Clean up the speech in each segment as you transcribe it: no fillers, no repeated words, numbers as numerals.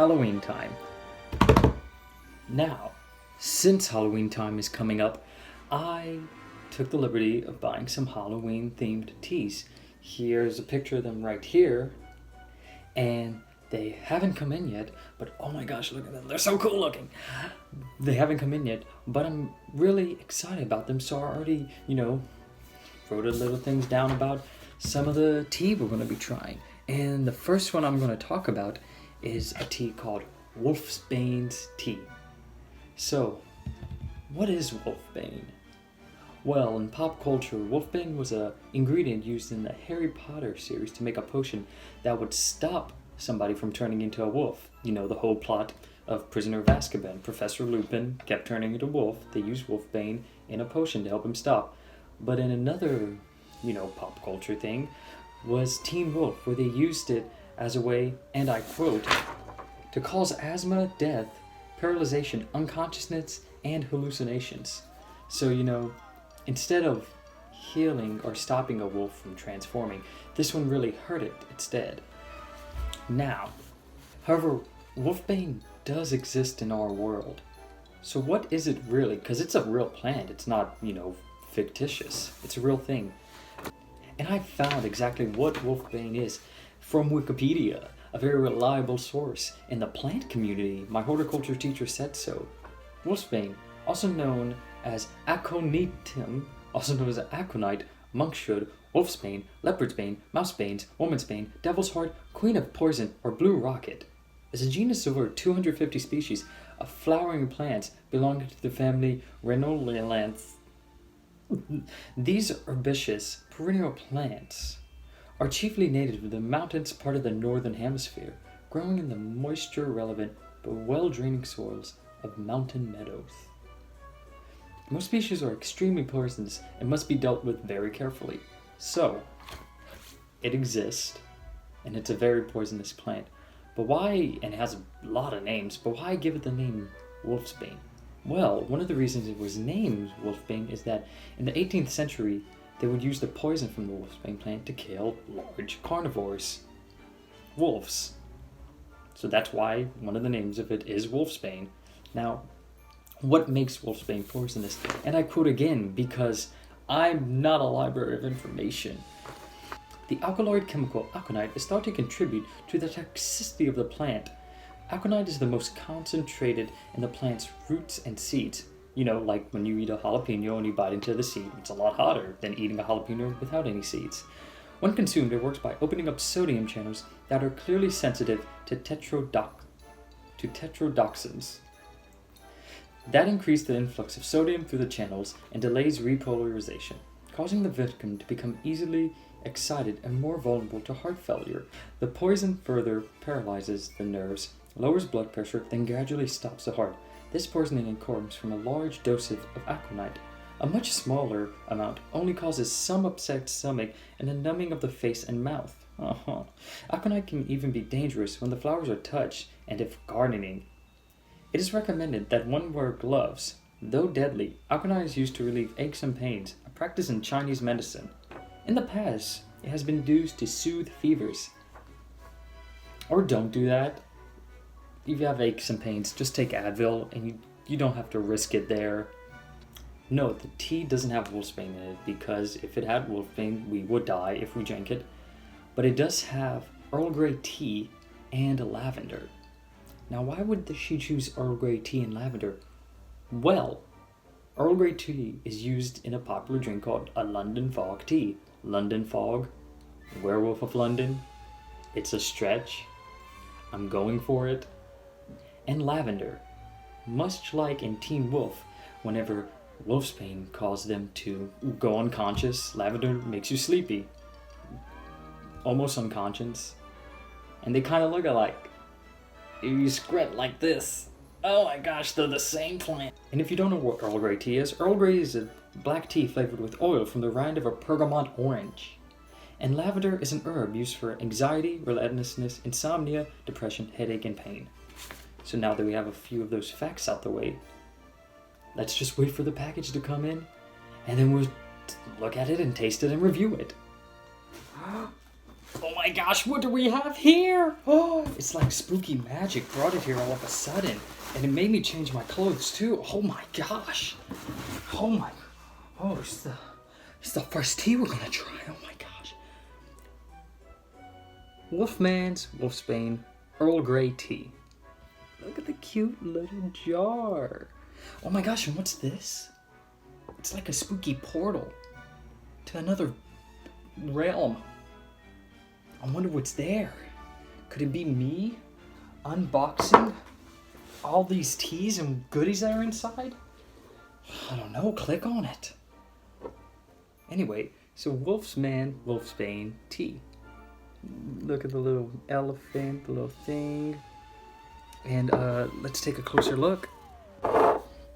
Halloween time. Now, since Halloween time is coming up, I took the liberty of buying some Halloween themed teas. Here's a picture of them right here, and they haven't come in yet, but oh my gosh, look at them, they're so cool looking. They haven't come in yet, but I'm really excited about them, so I already, wrote a little things down about some of the tea we're going to be trying. And the first one I'm going to talk about is a tea called Wolfsbane's tea. So, what is Wolfbane? Well, in pop culture, Wolfbane was an ingredient used in the Harry Potter series to make a potion that would stop somebody from turning into a wolf. You know, the whole plot of Prisoner of Azkaban. Professor Lupin kept turning into a wolf. They used Wolfbane in a potion to help him stop. But in another, pop culture thing, was Teen Wolf, where they used it as a way, and I quote, to cause asthma, death, paralyzation, unconsciousness, and hallucinations. So, instead of healing or stopping a wolf from transforming, this one really hurt it instead. Now, however, Wolfbane does exist in our world. So what is it really? Because it's a real plant. It's not, fictitious. It's a real thing. And I found exactly what Wolfbane is from Wikipedia, a very reliable source. In the plant community, my horticulture teacher said so. Wolfsbane, also known as aconitum, also known as aconite, monkshood, wolfsbane, leopardsbane, mousebanes, womansbane, devil's heart, queen of poison, or blue rocket, is a genus of over 250 species of flowering plants belonging to the family Renolilanth. These herbaceous perennial plants are chiefly native to the mountainous part of the northern hemisphere, growing in the moisture-relevant but well-draining soils of mountain meadows. Most species are extremely poisonous and must be dealt with very carefully. So, it exists, and it's a very poisonous plant. But why, and it has a lot of names, but why give it the name Wolfsbane? Well, one of the reasons it was named Wolfbane is that in the 18th century, they would use the poison from the wolfsbane plant to kill large carnivores, wolves. So that's why one of the names of it is Wolfsbane. Now, what makes Wolfsbane poisonous? And I quote again because I'm not a library of information. The alkaloid chemical aconite is thought to contribute to the toxicity of the plant. Aconite is the most concentrated in the plant's roots and seeds. Like when you eat a jalapeno and you bite into the seed, it's a lot hotter than eating a jalapeno without any seeds. When consumed, it works by opening up sodium channels that are clearly sensitive to tetrodotoxins. That increase the influx of sodium through the channels and delays repolarization, causing the victim to become easily excited and more vulnerable to heart failure. The poison further paralyzes the nerves, lowers blood pressure, then gradually stops the heart. This poisoning occurs from a large dose of aconite. A much smaller amount only causes some upset stomach and a numbing of the face and mouth. Aconite can even be dangerous when the flowers are touched and if gardening. It is recommended that one wear gloves. Though deadly, aconite is used to relieve aches and pains, a practice in Chinese medicine. In the past, it has been used to soothe fevers. Or don't do that. If you have aches and pains, just take Advil and you don't have to risk it there. No, the tea doesn't have wolfsbane in it because if it had wolfsbane, we would die if we drank it. But it does have Earl Grey tea and lavender. Now, why would she choose Earl Grey tea and lavender? Well, Earl Grey tea is used in a popular drink called a London Fog tea. London Fog, Werewolf of London, it's a stretch. I'm going for it. And lavender, much like in Teen Wolf, whenever wolfsbane caused them to go unconscious, lavender makes you sleepy, almost unconscious, and they kind of look alike. If you squint like this, oh my gosh, they're the same plant. And if you don't know what Earl Grey tea is, Earl Grey is a black tea flavored with oil from the rind of a bergamot orange. And lavender is an herb used for anxiety, relentlessness, insomnia, depression, headache, and pain. So now that we have a few of those facts out the way, let's just wait for the package to come in, and then we'll look at it and taste it and review it. Oh my gosh, what do we have here? Oh, it's like spooky magic brought it here all of a sudden. And it made me change my clothes too. Oh my gosh. Oh, it's the first tea we're gonna try. Oh my gosh. Wolfsbane Earl Grey tea. Look at the cute little jar. Oh my gosh, and what's this? It's like a spooky portal to another realm. I wonder what's there. Could it be me unboxing all these teas and goodies that are inside? I don't know, click on it. Anyway, so Wolfsbane tea. Look at the little elephant, the little thing. And let's take a closer look.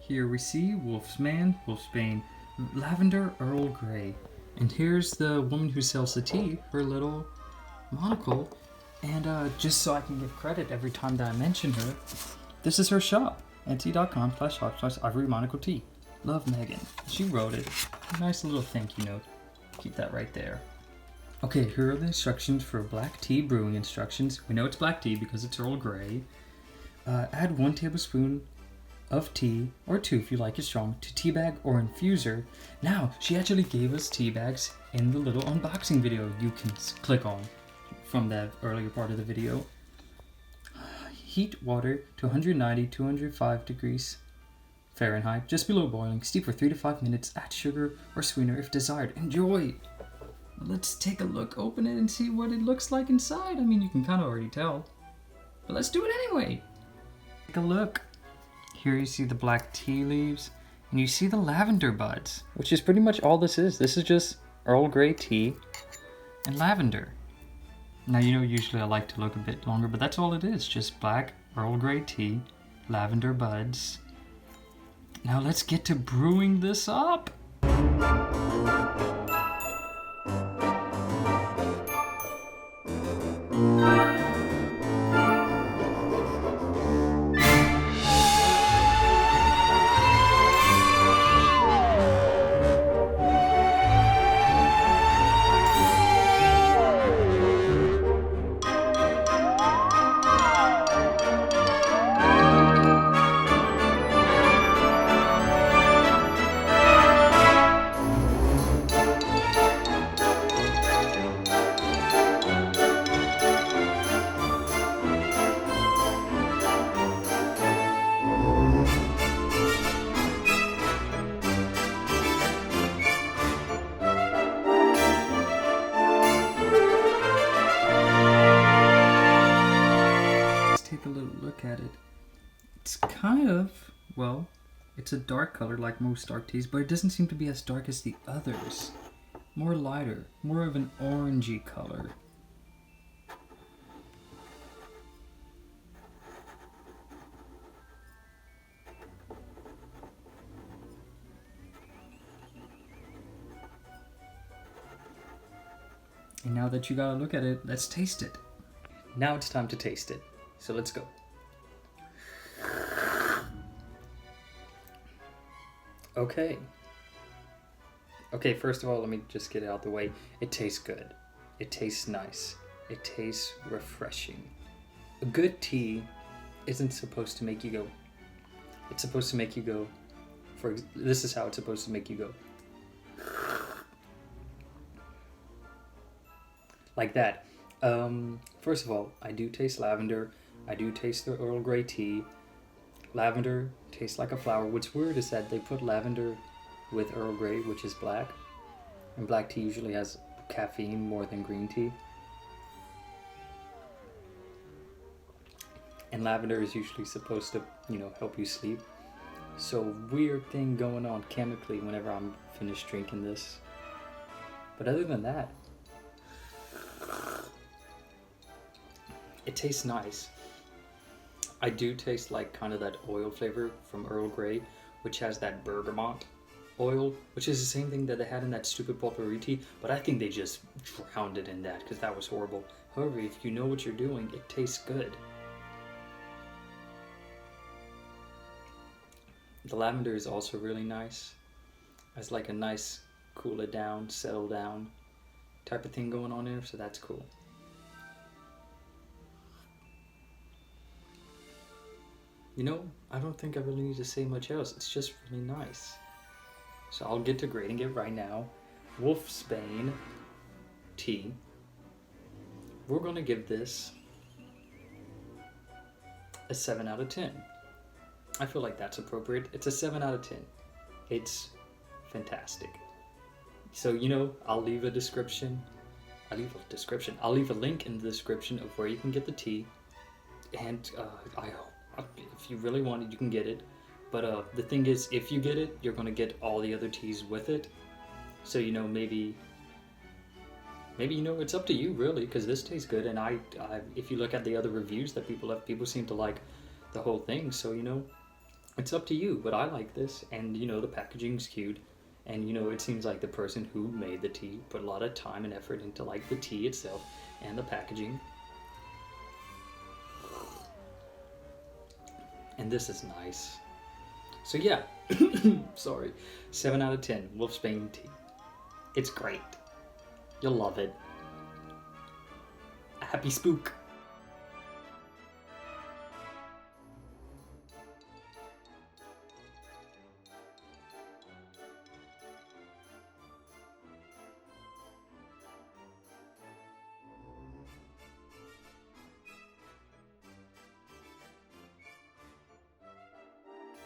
Here we see Wolfsbane Lavender Earl Grey. And here's the woman who sells the tea, her little monocle. And just so I can give credit every time that I mention her, this is her shop, etsy.com/shop/Ivory Monocle Tea. Love Megan. She wrote it. Nice little thank you note. Keep that right there. Okay, here are the instructions for black tea brewing instructions. We know it's black tea because it's Earl Grey. Add 1 tablespoon of tea, or 2 if you like it strong, to tea bag or infuser. Now, she actually gave us tea bags in the little unboxing video you can click on from that earlier part of the video. Heat water to 190-205 degrees Fahrenheit, just below boiling. Steep for 3 to 5 minutes. Add sugar or sweetener if desired. Enjoy! Let's take a look, open it, and see what it looks like inside. I mean, you can kind of already tell, but let's do it anyway. Take a look. Here you see the black tea leaves, and you see the lavender buds, which is pretty much all this is. This is just Earl Grey tea and lavender. Now, you know, usually I like to look a bit longer, but that's all it is. Just black Earl Grey tea, lavender buds. Now let's get to brewing this up. Take a little look at it. It's kind of, well, it's a dark color like most dark teas, but it doesn't seem to be as dark as the others. More lighter, more of an orangey color. And now that you got a look at it, let's taste it. Now it's time to taste it. So let's go. Okay, first of all, let me just get it out the way. It tastes good. It tastes nice. It tastes refreshing. A good tea isn't supposed to make you go. It's supposed to make you go. This is how it's supposed to make you go. Like that. First of all, I do taste lavender. I do taste the Earl Grey tea. Lavender tastes like a flower. What's weird is that they put lavender with Earl Grey, which is black. And black tea usually has caffeine more than green tea. And lavender is usually supposed to, help you sleep. So weird thing going on chemically whenever I'm finished drinking this. But other than that, it tastes nice. I do taste like kind of that oil flavor from Earl Grey, which has that bergamot oil, which is the same thing that they had in that stupid potpourri tea, but I think they just drowned it in that because that was horrible. However, if you know what you're doing, it tastes good. The lavender is also really nice. It's like a nice cool it down, settle down type of thing going on there, so that's cool. You know, I don't think I really need to say much else. It's just really nice. So I'll get to grading it right now. Wolfsbane Tea. We're going to give this a 7 out of 10. I feel like that's appropriate. It's a 7 out of 10. It's fantastic. So, you know, I'll leave a description. I'll leave a link in the description of where you can get the tea. And if you really want it, you can get it. But the thing is, if you get it, you're going to get all the other teas with it. So, you know, maybe, you know, it's up to you, really, because this tastes good. And if you look at the other reviews that people have, people seem to like the whole thing. So, you know, it's up to you. But I like this. And, you know, the packaging's cute. And, you know, it seems like the person who made the tea put a lot of time and effort into, like, the tea itself and the packaging. And this is nice. So, yeah. Sorry. 7 out of 10. Wolfsbane Tea. It's great. You'll love it. Happy spook.